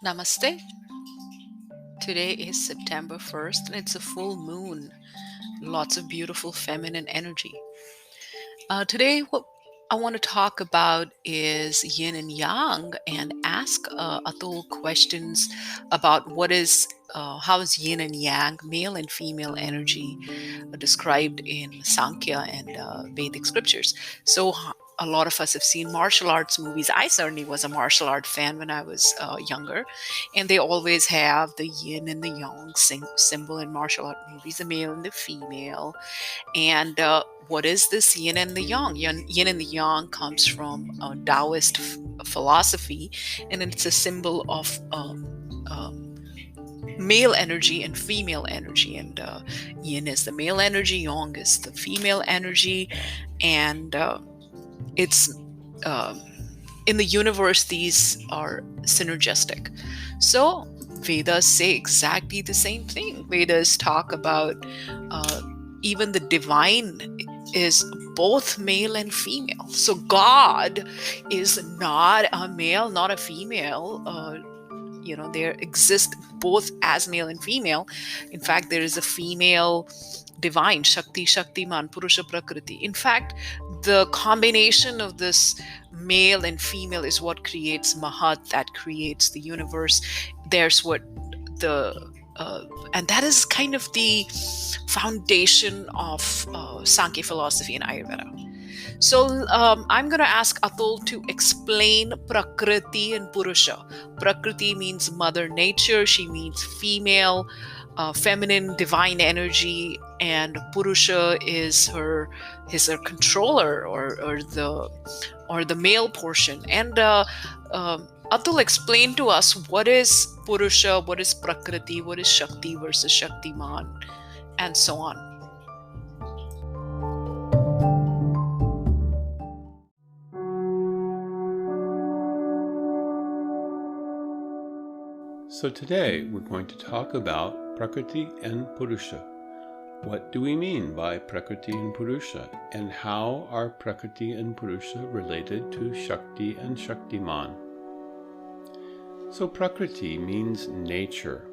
Namaste. Today is September 1st and it's a full moon. Lots of beautiful feminine energy. Today, what I want to talk about is yin and yang and ask Atul questions about how is yin and yang, male and female energy, described in Sankhya and Vedic scriptures. A lot of us have seen martial arts movies. I certainly was a martial art fan when I was younger, and they always have the yin and the yang symbol in martial art movies, the male and the female. And what is this yin and the yang? Yin and the yang comes from Taoist philosophy, and it's a symbol of male energy and female energy. And yin is the male energy, yang is the female energy, and it's in the universe, these are synergistic. So Vedas say exactly the same thing. Vedas talk about even the divine is both male and female. So God is not a male, not a female. There exist both as male and female. In fact, there is a female divine, Shakti, Shaktiman, Purusha, Prakriti. In fact, the combination of this male and female is what creates Mahat, that creates the universe. There's what and that is kind of the foundation of Sankhya philosophy and Ayurveda. So I'm going to ask Atul to explain Prakriti and Purusha. Prakriti means Mother Nature. She means female, feminine, divine energy, and Purusha is her controller or the male portion. And Atul, explain to us what is Purusha, what is Prakriti, what is Shakti versus Shaktiman, and so on. So today we're going to talk about Prakriti and Purusha. What do we mean by Prakriti and Purusha, and how are Prakriti and Purusha related to Shakti and Shaktiman? So Prakriti means nature.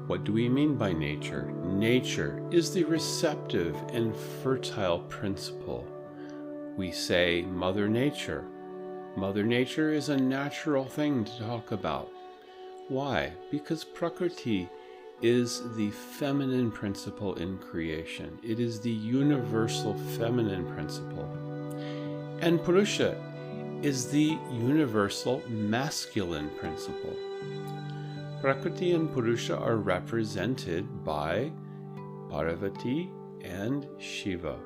What do we mean by nature? Nature is the receptive and fertile principle. We say Mother Nature. Mother Nature is a natural thing to talk about. Why? Because Prakriti is the feminine principle in creation. It is the universal feminine principle. And Purusha is the universal masculine principle. Prakriti and Purusha are represented by Parvati and Shiva.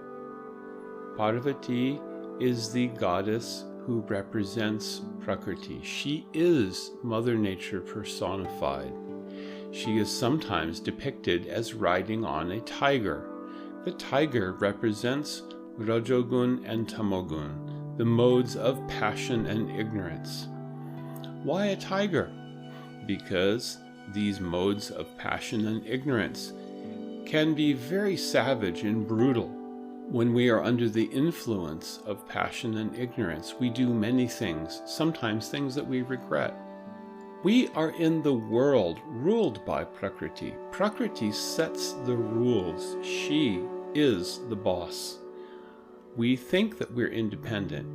Parvati is the goddess who represents Prakriti. She is Mother Nature personified. She is sometimes depicted as riding on a tiger. The tiger represents Rajogun and Tamogun, the modes of passion and ignorance. Why a tiger? Because these modes of passion and ignorance can be very savage and brutal. When we are under the influence of passion and ignorance, we do many things, sometimes things that we regret. We are in the world ruled by Prakriti. Prakriti sets the rules. She is the boss. We think that we're independent,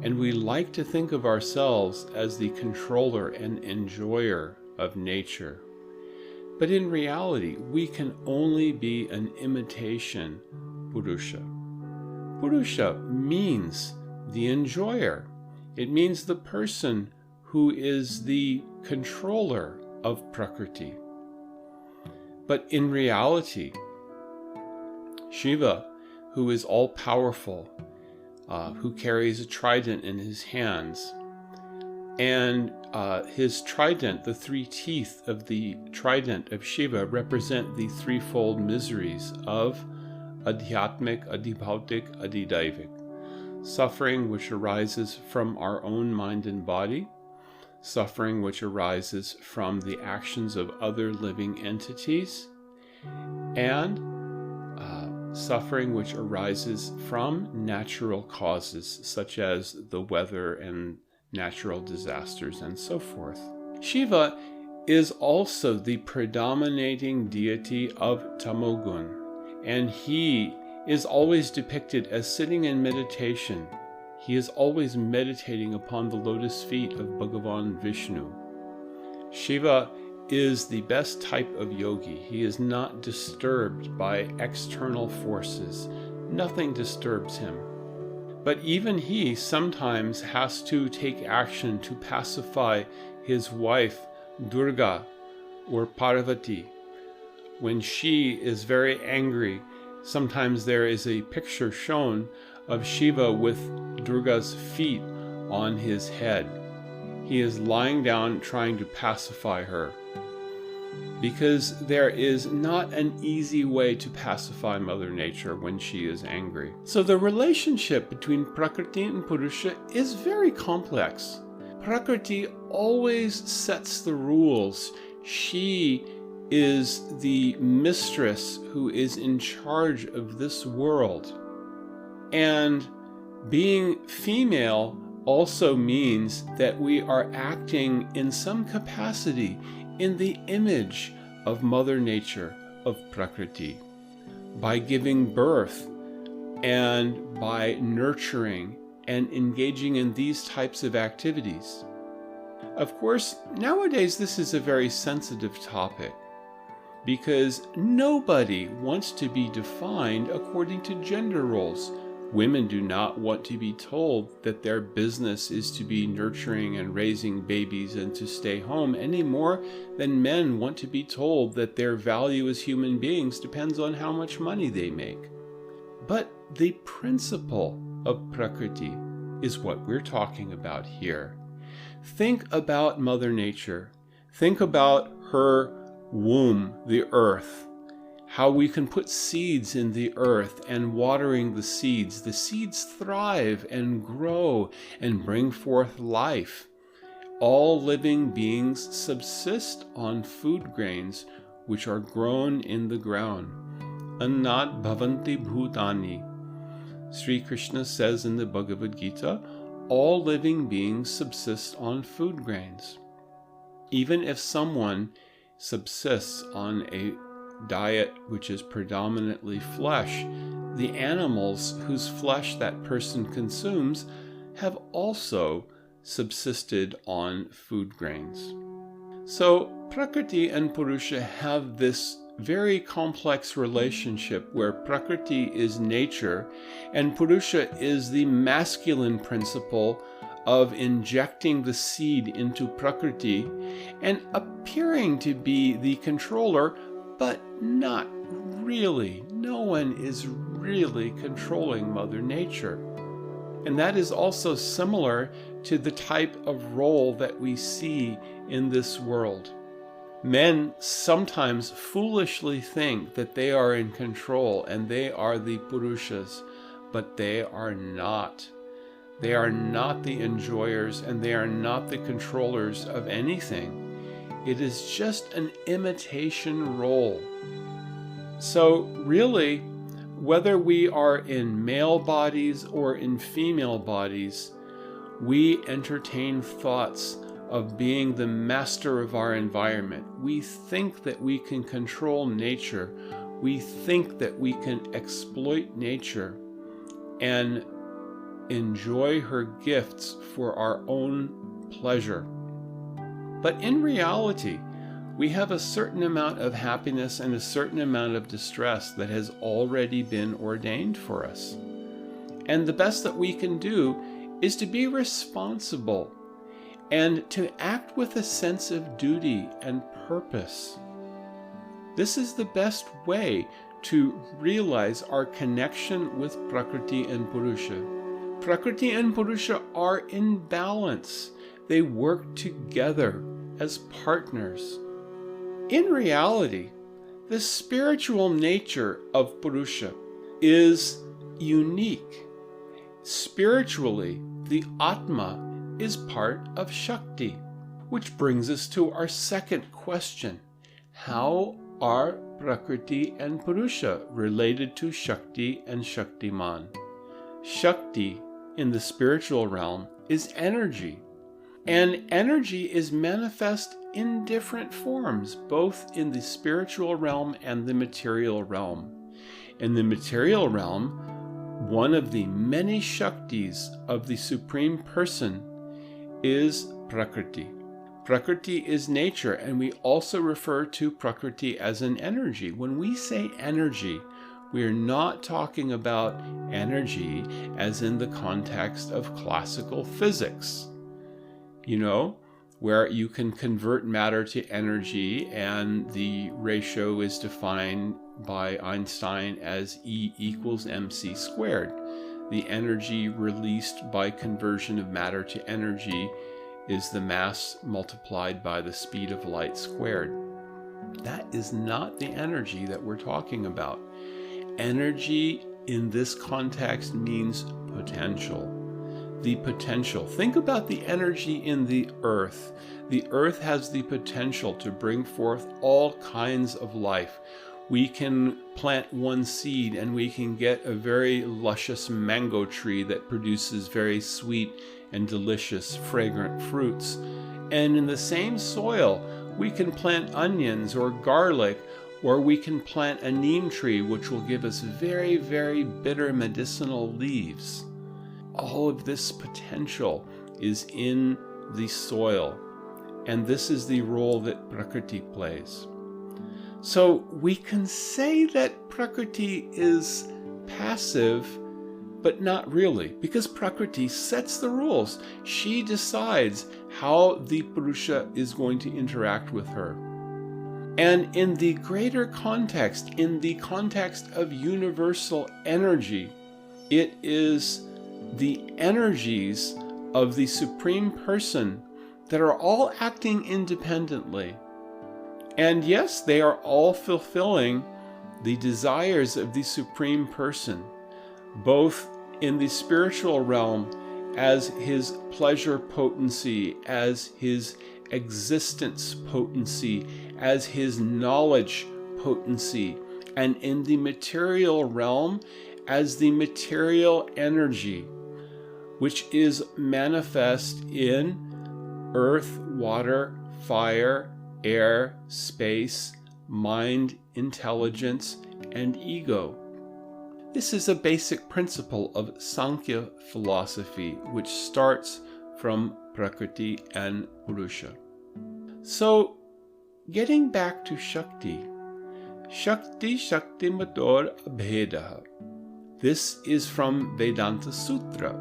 and we like to think of ourselves as the controller and enjoyer of nature. But in reality, we can only be an imitation Purusha. Purusha means the enjoyer. It means the person who is the controller of Prakriti. But in reality, Shiva, who is all-powerful, who carries a trident in his hands, and his trident, the three teeth of the trident of Shiva, represent the threefold miseries of Adhyatmic, Adhibhautic, Adhidaivik. Suffering which arises from our own mind and body, suffering which arises from the actions of other living entities, and suffering which arises from natural causes such as the weather and natural disasters and so forth. Shiva is also the predominating deity of Tamogun, and he is always depicted as sitting in meditation. He is always meditating upon the lotus feet of Bhagavan Vishnu. Shiva is the best type of yogi. He is not disturbed by external forces. Nothing disturbs him. But even he sometimes has to take action to pacify his wife, Durga, or Parvati. When she is very angry, sometimes there is a picture shown of Shiva with Durga's feet on his head. He is lying down trying to pacify her, because there is not an easy way to pacify Mother Nature when she is angry. So the relationship between Prakriti and Purusha is very complex. Prakriti always sets the rules. She is the mistress who is in charge of this world. And being female also means that we are acting in some capacity in the image of Mother Nature, of Prakriti, by giving birth and by nurturing and engaging in these types of activities. Of course, nowadays this is a very sensitive topic, because nobody wants to be defined according to gender roles. Women do not want to be told that their business is to be nurturing and raising babies and to stay home any more than men want to be told that their value as human beings depends on how much money they make. But the principle of Prakriti is what we're talking about here. Think about Mother Nature. Think about her womb, the earth. How we can put seeds in the earth, and watering the seeds thrive and grow and bring forth life. All living beings subsist on food grains which are grown in the ground. Annat bhavanti bhutani. Sri Krishna says in the Bhagavad Gita, all living beings subsist on food grains. Even if someone subsists on a diet which is predominantly flesh, the animals whose flesh that person consumes have also subsisted on food grains. So Prakriti and Purusha have this very complex relationship where Prakriti is nature and Purusha is the masculine principle of injecting the seed into Prakriti and appearing to be the controller, but not really. No one is really controlling Mother Nature. And that is also similar to the type of role that we see in this world. Men sometimes foolishly think that they are in control and they are the Purushas, but they are not. They are not the enjoyers and they are not the controllers of anything. It is just an imitation role. So really, whether we are in male bodies or in female bodies, we entertain thoughts of being the master of our environment. We think that we can control nature. We think that we can exploit nature and enjoy her gifts for our own pleasure. But in reality, we have a certain amount of happiness and a certain amount of distress that has already been ordained for us. And the best that we can do is to be responsible and to act with a sense of duty and purpose. This is the best way to realize our connection with Prakriti and Purusha. Prakriti and Purusha are in balance. They work together as partners. In reality, the spiritual nature of Purusha is unique. Spiritually, the Atma is part of Shakti, which brings us to our second question. How are Prakriti and Purusha related to Shakti and Shaktiman? Shakti, in the spiritual realm, is energy. And energy is manifest in different forms, both in the spiritual realm and the material realm. In the material realm, one of the many Shaktis of the Supreme Person is Prakriti. Prakriti is nature, and we also refer to Prakriti as an energy. When we say energy, we are not talking about energy as in the context of classical physics, where you can convert matter to energy, and the ratio is defined by Einstein as E equals mc squared. The energy released by conversion of matter to energy is the mass multiplied by the speed of light squared. That is not the energy that we're talking about. Energy in this context means potential. The potential. Think about the energy in the earth. The earth has the potential to bring forth all kinds of life. We can plant one seed and we can get a very luscious mango tree that produces very sweet and delicious, fragrant fruits. And in the same soil, we can plant onions or garlic, or we can plant a neem tree, which will give us very, very bitter medicinal leaves. All of this potential is in the soil, and this is the role that Prakriti plays. So we can say that Prakriti is passive, but not really, because Prakriti sets the rules. She decides how the Purusha is going to interact with her. And in the greater context, in the context of universal energy, it is the energies of the Supreme Person that are all acting independently. And yes, they are all fulfilling the desires of the Supreme Person, both in the spiritual realm as his pleasure potency, as his existence potency, as his knowledge potency, and in the material realm as the material energy, which is manifest in earth, water, fire, air, space, mind, intelligence, and ego. This is a basic principle of Sankhya philosophy, which starts from Prakriti and Purusha. So, getting back to Shakti, Shakti Mator Abhedaha. This is from Vedanta Sutra.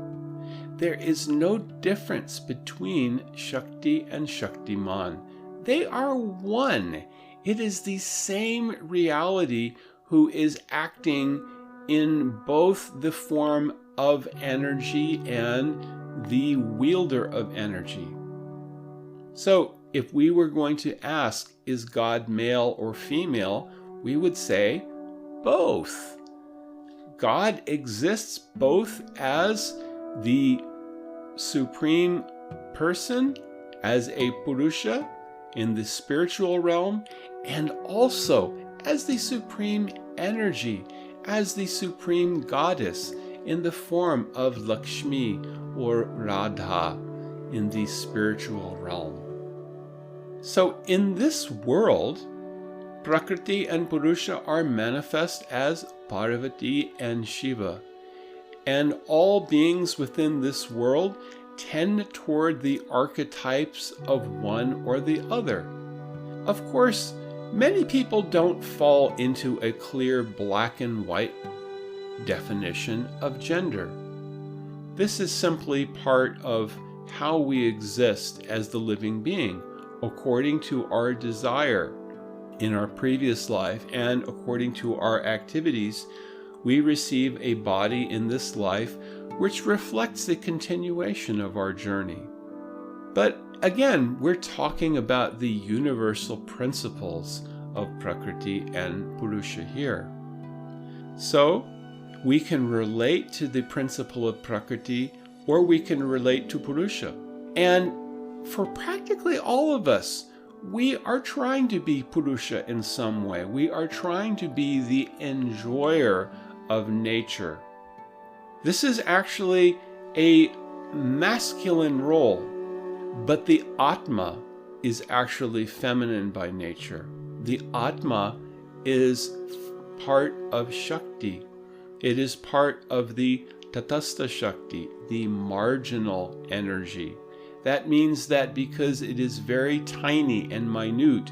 There is no difference between Shakti and Shaktiman. They are one. It is the same reality who is acting in both the form of energy and the wielder of energy. So, if we were going to ask, is God male or female, we would say both. God exists both as the Supreme Person, as a Purusha in the spiritual realm, and also as the Supreme Energy, as the Supreme Goddess in the form of Lakshmi or Radha in the spiritual realm. So in this world, Prakriti and Purusha are manifest as Parvati and Shiva, and all beings within this world tend toward the archetypes of one or the other. Of course, many people don't fall into a clear black and white definition of gender. This is simply part of how we exist as the living being, according to our desire in our previous life, and according to our activities, we receive a body in this life which reflects the continuation of our journey. But again, we're talking about the universal principles of Prakriti and Purusha here. So, we can relate to the principle of Prakriti, or we can relate to Purusha. And for practically all of us, we are trying to be Purusha in some way. We are trying to be the enjoyer of nature. This is actually a masculine role, but the Atma, is actually feminine by nature. The Atma is part of Shakti. It is part of the Tatastha Shakti, the marginal energy. That means that because it is very tiny and minute,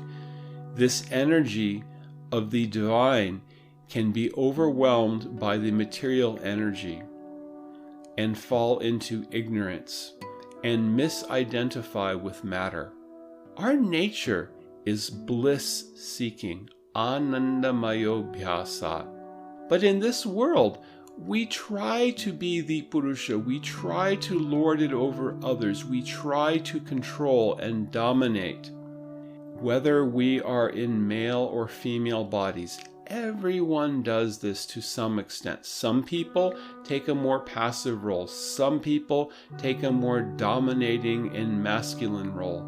this energy of the divine can be overwhelmed by the material energy and fall into ignorance and misidentify with matter. Our nature is bliss-seeking, anandamayo-bhyasa. But in this world, we try to be the Purusha. We try to lord it over others. We try to control and dominate. Whether we are in male or female bodies, everyone does this to some extent. Some people take a more passive role. Some people take a more dominating and masculine role.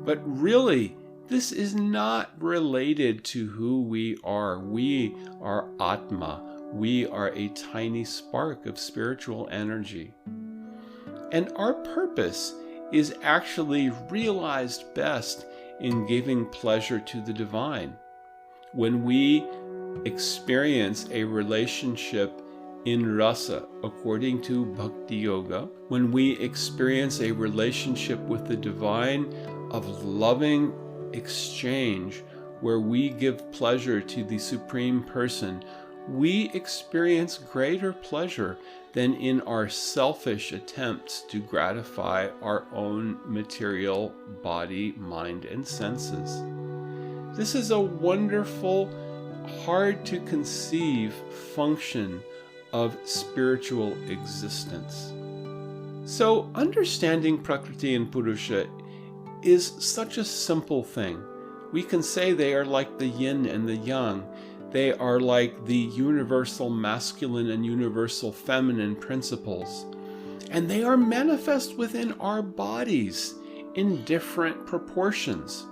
But really, this is not related to who we are. We are Atma. We are a tiny spark of spiritual energy. And our purpose is actually realized best in giving pleasure to the divine. When we experience a relationship in rasa, according to Bhakti Yoga, when we experience a relationship with the divine of loving exchange, where we give pleasure to the Supreme Person, we experience greater pleasure than in our selfish attempts to gratify our own material body, mind, and senses. This is a wonderful, hard to conceive function of spiritual existence. So understanding Prakriti and Purusha is such a simple thing. We can say they are like the yin and the yang. They are like the universal masculine and universal feminine principles. And they are manifest within our bodies in different proportions.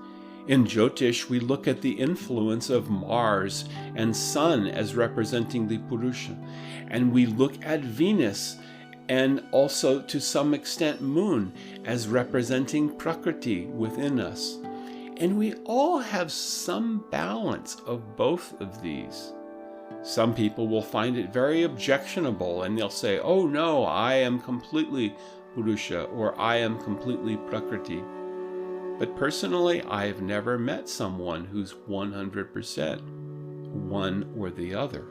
In Jyotish, we look at the influence of Mars and Sun as representing the Purusha. And we look at Venus and also to some extent Moon as representing Prakriti within us. And we all have some balance of both of these. Some people will find it very objectionable and they'll say, oh no, I am completely Purusha or I am completely Prakriti. But personally, I have never met someone who's 100% one or the other.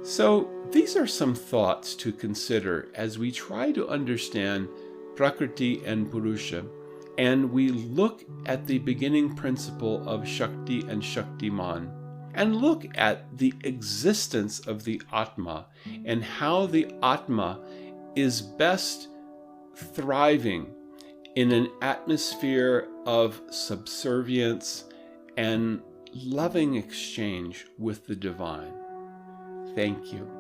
So these are some thoughts to consider as we try to understand Prakriti and Purusha, and we look at the beginning principle of Shakti and Shaktiman, and look at the existence of the Atma and how the Atma is best thriving in an atmosphere of subservience and loving exchange with the divine. Thank you.